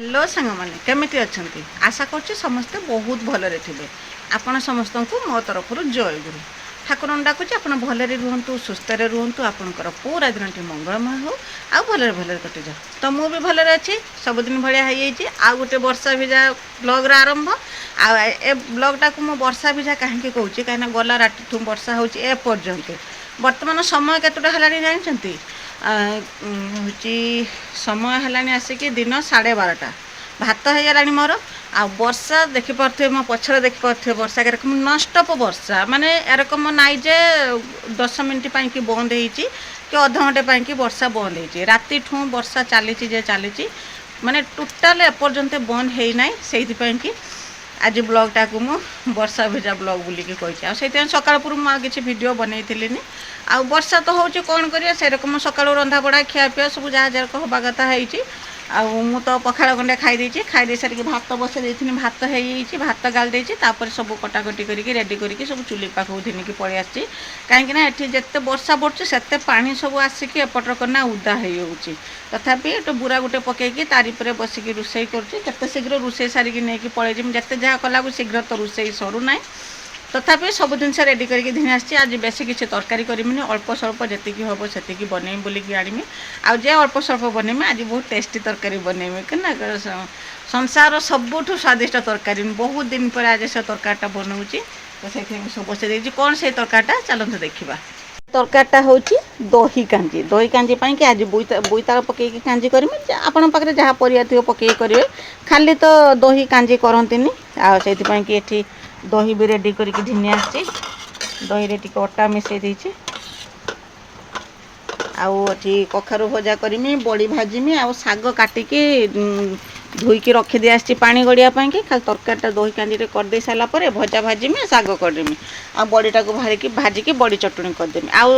Hello सांग मैंने केमी अच्छा आशा कर समस्ते बहुत भलरे थे आपण समस्त को मो तरफ जय गुरु ठाकुर डाकुची आप भलरे रुहतु सुस्थ रुहतु आपणकर पूरा दिन मंगलमय हो आ भलरे भलरे कटि जाओ तो मुझे भी भलरे अच्छी सबुदिन भाया हो गोटे वर्षा भिजा ब्लग्र आरंभ आ ब्लगटा को वर्षा भिजा कहीं कौच कहीं गला राति वर्षा होपर्यंत बर्तमान समय केतटा है जानते हूँ समय है आसिक दिन 12:30 भात हो गला मोर आ वर्षा देखिपे मो पछरे देखिपे वर्षा एरकम ननस्टॉप वर्षा माने एरकम नाई जे 10 मिनिट कि बंद होती कि अध घंटे वर्षा बंद होती राति ठूँ वर्षा चली चली माने टोटाल एपर्यंत बंद होना से आज ब्लॉगटा को मु वर्षा भेजा ब्लॉग बोलिकी कही से सकाल पूर्व मुझे किसी वीडियो बनईली आ वर्षा तो होची कौन करिया से रकम सकाळु रंधा बड़ा खिया पिया सब जहाँ जहाँ हवा कथा है मु तो पखाड़ गंडे खाई दे सारिक भात बसई देती भात हो भात गाल देती सब कटाकटी करके रेडी करके सब चुली पाखक घिनिकी पलि आसी कहीं ये जिते वर्षा बढ़ुच्छे से पानी सब आसिक एपटर करना उदा हो तथापि एक बुरा गोटे पकईकी तारी पर बसिकी रोषे करते शीघ्र रोषे सारिकी नहीं पलि जिते जहाँ कला शीघ्र तो रोषे सरूना तथापि सब जिन रेडी करके धीरे आसी आज बेस किसी तरकारी करमी अल्प स्वल्प जी हम से बनईमी बोलिकी आनी आउ अल्प स्वल्प बनईमी आज बहुत टेस्टी तरकारी बनईमी कि संसार सबुठ स्वादिष्ट तरकारी बहुत दिन पर आज से तरकारीटा बनाऊँगी तो से सब बसई कौन से तरकारीटा चलते देखा तरकारीटा हूँ दही कांजी कि आज बोईताल पकईकी कांजी करमी आपण पाखे जहाँ परिया थी पकई करेंगे खाली तो दही कांजी करती आती दही भी रेडी करके घिनी आसी दही रे टिके अटा मिसई देछि आउठी कखारु भजा करमी बड़ी भाजमी आ साग काटिकी धोईकी रखी दे आसी पानी गड़िया कि खाली तरकारीटा दही कांजी कर दे सारा पर भजा भाजमी साग करदेमी आ बड़ीटा को भाजिकी बड़ी चटणी करदेमी आउ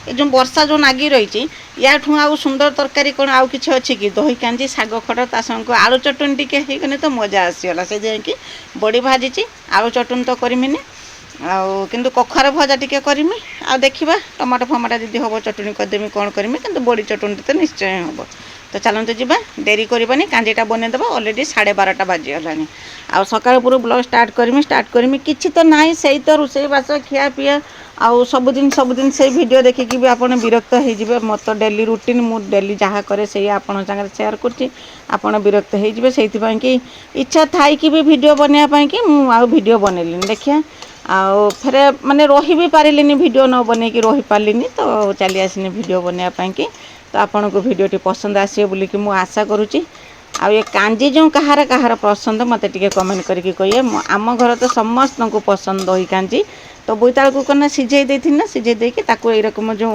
जो वर्षा जो नागी रही या आउ सुंदर तरकारी कौन आउ कि अच्छी कि दही कांजी साग खटा ता संग आलू चटनी टिके होगने तो मजा आसीगला से जाकि बड़ी भाजी आलू चटनी तो करमिनी किंतु कखार भजा टिके करमी आ देखा टमाटो फमाटो जदि हम चटनी करदेमी कौन करमी किंतु बड़ी चटनी तो निश्चय हम तो चलते जीवा डेरी करबानी कांजीटा बनईदेवा अलरेडी 12:30 बाजीगला आ सकाळ पूर्व ब्लॉग स्टार्ट करमी किसी तो ना से तो रोषे बास खिया पिया आउ सबुदिन से वीडियो देखिकी भी आपन विरक्त हो मत डेली रूटीन मु डेली जहाँ करे से आपन संगे शेयर करछि आपन विरक्त हो से कि इच्छा थाई कि भी वीडियो बनवाई कि वीडियो बनैली देखिए आउ फिर माने रही भी पारिलिनी वीडियो न बनैकी रही पारिलिनी तो चली आसिनी वीडियो बनवाई कि तो आपन को वीडियोटी पसंद आसे बोली कि मु आशा करुच्ची आ ये कांजी जो कहार पसंद मत टे कमेंट करके कहिए आम घर तो समस्त को पसंद दही कांजी तो बोईताल को कना सिझे देती ना सिझे देकी ताको एरकम जो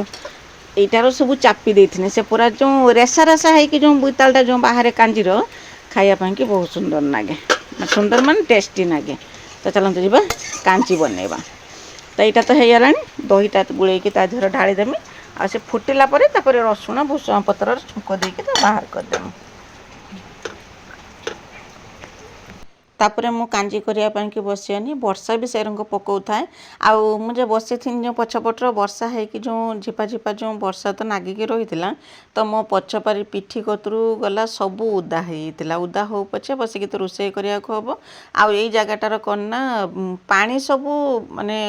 यीटार सब चापी देती से पूरा जो रेसा रेसा है कि जो बोईतालटा जो बाहर कांजीर खायापाई कि बहुत सुंदर लगे सुंदर मान टेस्टी लगे तो चलते जीवा कांची बनैबा तो यहाँ तो होगला दहीटा गुड़ेकी देहर ढालीदेमी आ से फुटिला रसुण भूसुंगा पतर छुंक देकी तो बाहर करदेमी तापर मु कांजी करने की बसिनी वर्षा भी से रंग पकाऊ थाए आउ मुझे बसी थी जो पछपटर वर्षा है कि जो झिपा झिपा जो वर्षा तो नागिकी रही तो मो पछपारी पिठी कतरू गला सबू उदा होता उदा हो पछे बसिकी तो रोषे करने को हम आउ यही जगटार कौन ना पानी सबू माने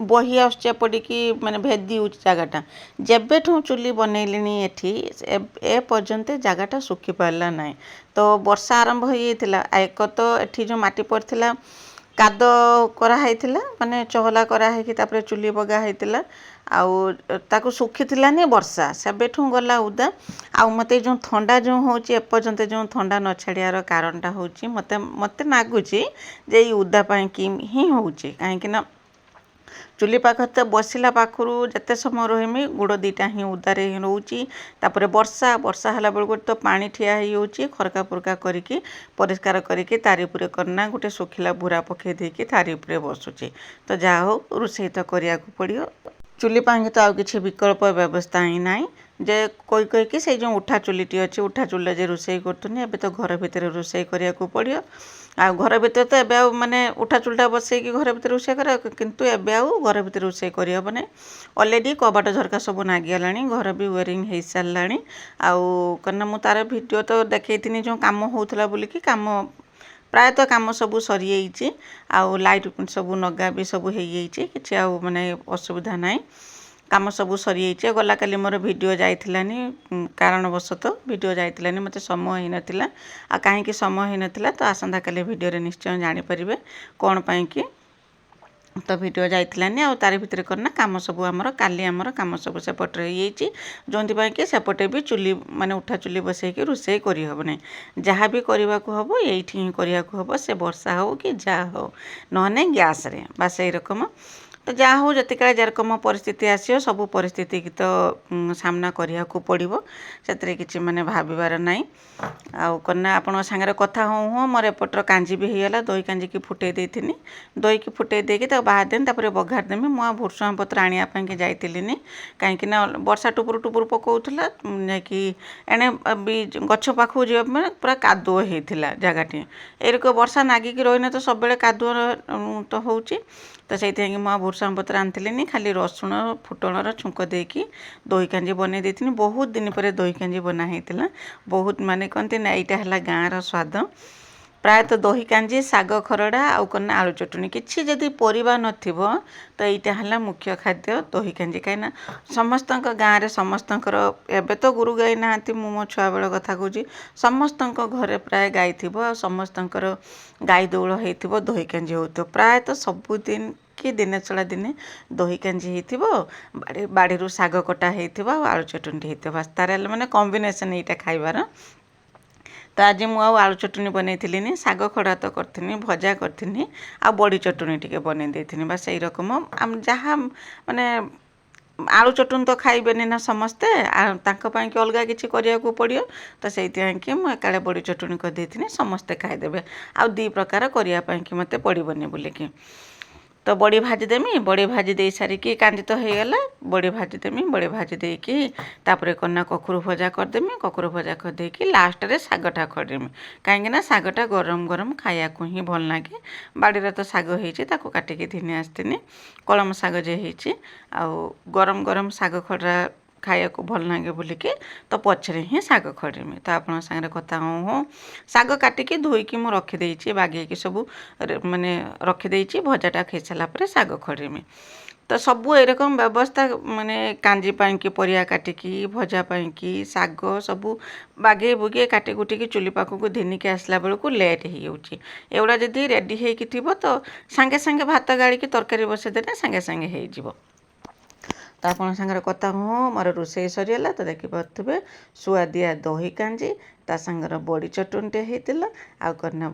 बही आसपड़िकी माने भेदी हो जगटा जेबेठू चुली बनैली एठी ए पर्यंत जगटा सुखी पारा ना तो वर्षा आरंभ हो एक तो एठी जो माटी पड़ता काद कराई माने चहला कराई तापर चुली बगा होता आउ ताकू सुखी थिलानी वर्षा सेबेठू गला उदा आउ मते जो थंडा जो होची एपर्यंत जो थंडा न छाड़ियार कारणटा होची मते मते नागुची जे उदा पाई कि ही होची काहेकि ना चुली पाख तो बसला पाखु जिते समय रही गोड़ दीटा ही उदारे ही रोची तापर वर्षा है बेलू तो पानी ठिया होची खरका पुरका करके परिष्कार करके तारी उपरे करना गोटे सुखिला बुरा पकई देकी तारी उपरे बसुची तो जहा हो रोषे तो करिया को पड़ियो चुली पाई तो आउ किसी विकल्प व्यवस्था ही ना जे कोई कोई कि से जो उठा चुलीटी अच्छे उठा चुल्ले जे रोषे करतुनि एबे तो घर भितर रोषे करिया को पड़ियो आ घर भितर तो एबे माने उठा चुलटा बसई कि घर भितर रोषे कर किंतु एबे आउ घर भितर रोषे करि हबने ऑलरेडी कबाट झरका सब नागिगलानी घर भी वेयरिंग हो सारानी आउ कना मु तार वीडियो तो देखैथिनी जो काम होउथला बोली कि काम प्रायतः काम सब सरी जाइए आउ लाइट सब नगा भी सब हो जाइए कि आउ माने असुविधा नाई काम सब सरी जाइए गला काली मोर वीडियो जाइथिलानी कारणवशतः वीडियो जाइथिलानी मते समय ही नथिला आ काहे कि समय ही नथिला तो आसंता काली वीडियो रे निश्चय जानि परिबे कोन पई कि तो वीडियो जाइथिलानी आ तार भितर करना काम सब आमर काली आमर काम सब सेपटे रही जोंथि पई कि सेपटे भी चुली माने उठा चुली बसई कि रोषे करि हबने जहाँ भी करबा को हबो एठी ही करिया को हबो से वर्षा हो कि जा हो नहने गैस रे बस ए रकम तो जहाँ हो जतिका जेरकम परिस्थिति आसियो सब परिस्थिति की तो सामना करिया को पड़िबो सेतरे किछि माने भाबिबार नाही आउ कन्ना आपण संगे कथा हो हो मोर एपटर कांजी भी हेला दही कांजी की फुटे देथिनी दही की फुटे देकी तो बाहर देन तापर बघार देमी मु भुरसुआ पत्र आनिया पई के जाइतिलिनी काहे कि ना वर्षा टुपुर टुपुर पकोउथला कि एने भी गछ पाखु जे पूरा कादुओ हेथिला जगाटी एरको वर्षा नागी की रहिने तो सब बेले कादुओ तो होउची तो से मुझे भुरसंग पत्र आनी खाली रसुण फुटणर छुंक देकी दही कांजी बन देती बहुत दिन पर दही कांजी बनाई बहुत माने कहते ना यहाँ है गाँव स्वाद प्रायतः दही कांजी साग खरड़ा आउ कना आलू चटनी किसी जदि परिबा नथिबो तो यहाँ है मुख्य खाद्य दही कांजी कहीं समस्त गाँव में समस्त एबे तो गुरु गाई ना मो छुआ बेल कथा कहूँ समस्त घरे प्राय गाई थी समस्त गाई दौड़ हो दही कांजी हो प्रायतः सबुदिन कि दिने चला दिने दही कांजी हो बाड़ी साग कटा हो आलू चटनी हो तार माने कॉम्बिनेशन यहाँ खाइबार तो आज मुझे आलू चटनी बनई साग खड़ा तो करी भजा करी आ बड़ी चटनी टी बन देती बस यही रकम जहाँ माने आलू चटनी तो खाइबेनी ना समस्ते कि अलग किसी करिया पड़ियो तो से मुझे बड़ी चटनी कर देती समस्ते खाईदेवे आ दी प्रकार करने कि मत पड़ोनी बोलिकी तो बड़ी भाजीदेमी बड़ी भाजी दे सारिकी कांजी तो होगला बड़ी भाजीदेमी बड़ी भाजी देकी तापर कना कखुरू भजा करदेमी कखुरू भजा करदेकी लास्ट रे सागटा खड़ेमी कहीं सागटा गरम गरम खाया को ही भल लगे बाड़ी तो साग होती काटिकी धीने आसतीनी कलम साग जे होती आउ गरम गरम साग खड़ा खाया को भल लगे बोलिकी तो पछरे ही साग खड़ेमी तो आप सागर कथा हो साग काटिकी धोईकी मु रखीदे बागेकी सब माने रखीदे भजाटा खाई सारापर साग खड़ेमी तो सबू एरकम व्यवस्था माने कांजी पाई परिया काटिकी भजा पाई साग सबू बागे बुगे काटी कुटिकी चुली पाखक धीनिकी आसला बेलू लेट हो जाऊँगी एगुड़ा जदि रेडी हो तो सांगे सांगे भात गाड़ी तरकारी बसईदे सांगे सांगे हो तो आप सागर कथा हूँ मोर रोषे सरीगला तो देखिपे सुआदिया दही कांजी ता सांगर बड़ी चटनीटे होता आउ करना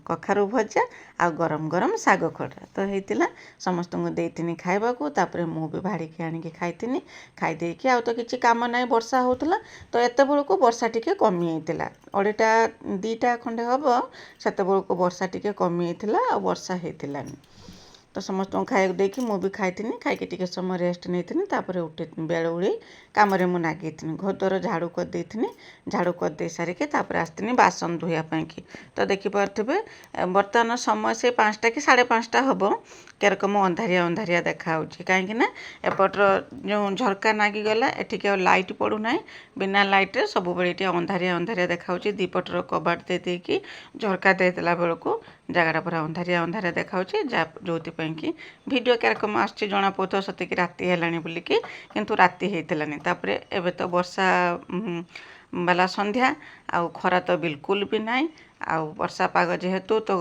कखारू भजा आ गरम गरम साग खड़ा तो होता समस्त को देती खाइबा को तापर मु भी भाड़िकी आनिकी खाई खाईदेकी आ तो किसी काम ना वर्षा होता तो एत बेलू वर्षा टी कमी होता 2टा खंडे हम से बेलू वर्षा टी कमी होता आ वर्षा होता तो समस्त खाया देखी मु भी खाई खाई टी समय रेस्ट नहीं तापर उठे बेल उड़े कम मु नागी घर द्वार झाड़ू करदे झाड़ू करदे सारिके तापर आसती बासन धोयापाई कि तो देखिपे बर्तमान समय से 5टा कि 5:30 हम केरकम अंधारिया अंधारिया देखा कहीं एपटर जो झरका नागिगला एटिके लाइट पड़ूना बिना लाइट रे सब बेले अंधारिया अंधारिया देखा दीपटर कबाट देदेकी झरका देदेला बेलू जगह पूरा अंधारिया अंधारिया देखा जो कि वीडियो केरकम आसुच्छी जना पड़ुथो सतिकी राति है बोलिकी किंतु राति होइतलानी तापर एबे तो वर्षा बाला संध्या आउ खरा तो बिल्कुल भी नाई आउ वर्षा पाग जेहेतु तो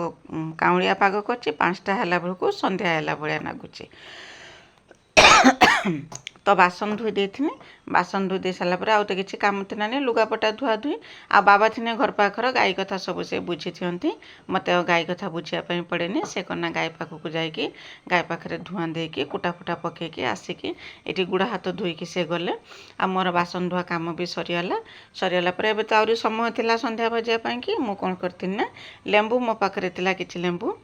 काउलिया पाग करछि 5टा है बेलू संध्या है भाया लगुच तो बासन धोई देथिनी बासन धोई दे सारापर आउ तो किसी काम थी ना लुगापटा धुआ धुई आ बाबा थिने घर पाखर गाई कथा सब से बुझी थी मत गाई कथा बुझापी पड़ेनि से कना गाई पाखक जाकि गाई पाखे धुआं देकी कुटा फुटा पकईकी आसिकी ये गुड़ा हाथ धोईकी से गले आ मोर बासन धुआ काम भी सरीगला पर एबे तो आहरी समय थिला संध्या बजापी कि मु कौन करथिनी ना लेंबू मो पाखरे थिला किछि लेंबू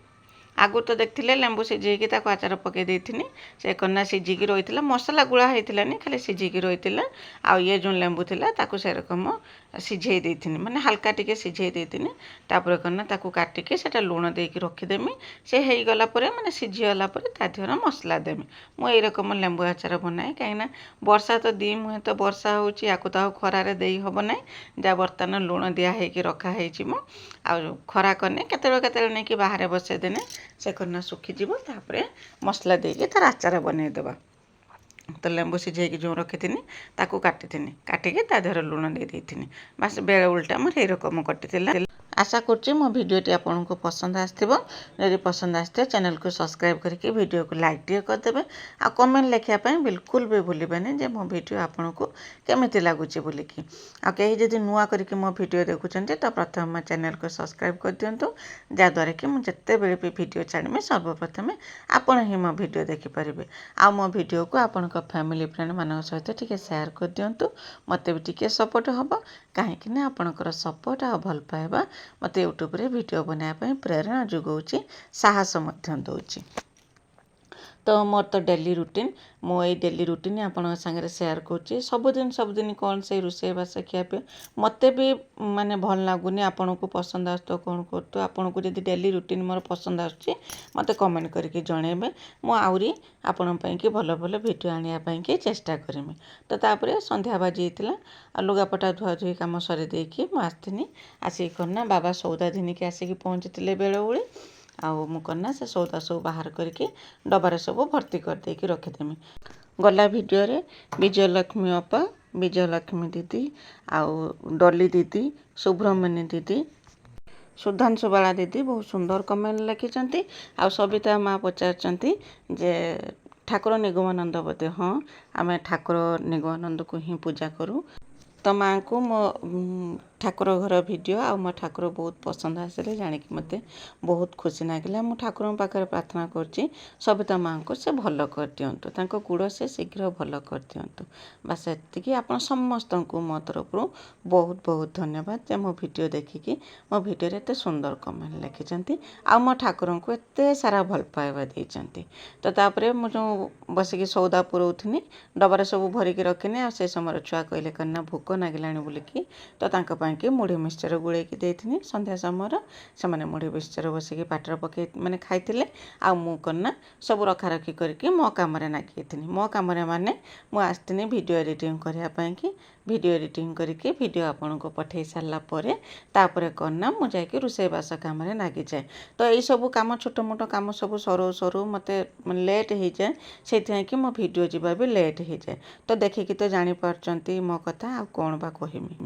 आगु तो देखते लेंबू सीझेकी आचार पकई देथिनी से कन्ना सीझिकी रही मसला गुड़ा होता खाली सीझिकी रही आ ये जो लेंबू थिला ताकू से रकम सीझे देथिनी माने हल्का टिके सीझे देथिनी तापर कन्ना ताकू काटिके सेटा लूण देकी रखिदेमी से हो गला परे माने सीझी गला परे ता देहर मसला देमी मु एई रकम लेंबू आचार बनाए कहीं वर्षा तो दी मुहे तो वर्षा होची आकु तो खरारे देई हबो नै जा बर्तन लूण दिया हेकी रखा हेची मो आ खरा कने केतेबे नै कि बाहर बसे देने से कन्ना सुखीଯିब तापर मसला देके तार आचार बनईदेवा तो लेंबू सीझेकी जो रखी ताकू काटिथिनी काटिकी ता देहर लूण दे देथिनी बास बेले उल्टा मोर एई रकम कटिथिला आशा करुच्ची मो भिडियोटी आपको पसंद आसथिबो यदि पसंद आसथिबो चैनल को सब्सक्राइब करके वीडियो को लाइक टे करदेबे आ कमेंट लिखिया बिल्कुल भी भूलिबेनी जे मो वीडियो आपको केमिति लागुची बोलिकी आ कहीं जदि नुआ करके मो वीडियो देखुचंती तो प्रथम मो चैनल को सब्सक्राइब कर दियंतु जहाँद्वारा कि मुझे बेले भी वीडियो छाड़मी सर्वप्रथमे आपण ही मो वीडियो देखिपारे आ मो वीडियो को आपण फैमिली फ्रेंड मान सहित टिके शेयर कर दियंतु मते भी टिके सपोर्ट हबो कहीं आपणकर सपोर्ट आ भल पाइबा मते यूट्यूब रे वीडियो बनाया प्रेरणा जोगाउची साहस दौची तो मोर तो डेली रूटीन मो ये डेली रूटीन आपण सागरे शेयर करुच्ची सबुदिन कौन से रोषे बास खियापे मत भी माने भल लगुनि आपण को पसंद आस कौन कर आपन को जब डेली रूटीन मोर पसंद आसुची मत कमेंट करके जनइबे मु आउरी आपण कि भल भल भिडियो आनिया चेष्टा करमी तो तापर संध्या बाजी लुगापटा धुआ धुई कम सरी देकी मु आसथिनी आसिक करना बाबा सौदा घिनिकी आसिक पहुँचते बेल ओली आउ मु करना से सौदा सब बाहर करके डबारे सब भर्ती कर देकी रखिदेमी गला वीडियो रे विजयलक्ष्मी अपा विजयलक्ष्मी दीदी आउ डॉली दीदी सुब्रमण्य दीदी सुधांशु बाला दीदी बहुत सुंदर कमेंट लिखिं आ सबिता माँ पचारचंती जे ठाकुर निगमानंद बोधे हाँ आम ठाकुर निगमानंद को ही पूजा करूँ तो माँ को मो ठाकुर घर वीडियो आ मो ठाकुर बहुत पसंद आसिले जानिक मते बहुत खुशी लगिला मु ठाकुर पाखे प्रार्थना करची सबिता माँ को से भल कर दियंतु तांको गुड़ से शीघ्र भल कर दियंतु बास एतिकी आपण समस्त को मो तरफ बहुत बहुत धन्यवाद जे मो वीडियो देखिकी मो वीडियो रे एते सुंदर कमेंट लिखिचंती आ मो ठाकुर को एते सारा भल पाइबा देइचंती तो तापरे मु जो बसिकी सौदा पुरौथिनी डबारे सब भरिकी रखिनी आ से समय छुआ कहले कन्ना भूक नागिलाणी बोलिकी तो तांको कि मुढ़ी मिक्सचर गुड़ेकी देथिनी संध्या समय से मुढ़ी मिक्सचर बसिकी पाटर पके माने खाइथिले आ मु करना सब रखा रखी करके मो काम नागिथिनी मो काम माने मु आस्थिनी वीडियो एडिटिंग करिया पई कि वीडियो एडिटिंग करके वीडियो आपन को पठे सारा परे तापरे करना मु जाके रोषे बास काम नागी जाए तो यही सब काम छोट मोट काम सब सरू सरू मते लेट हो जाए से कि मो वीडियो जीवा भी लेट हो जाए तो देखिकी तो जानी पारचंती मो कथा आ कौन बा कहमी।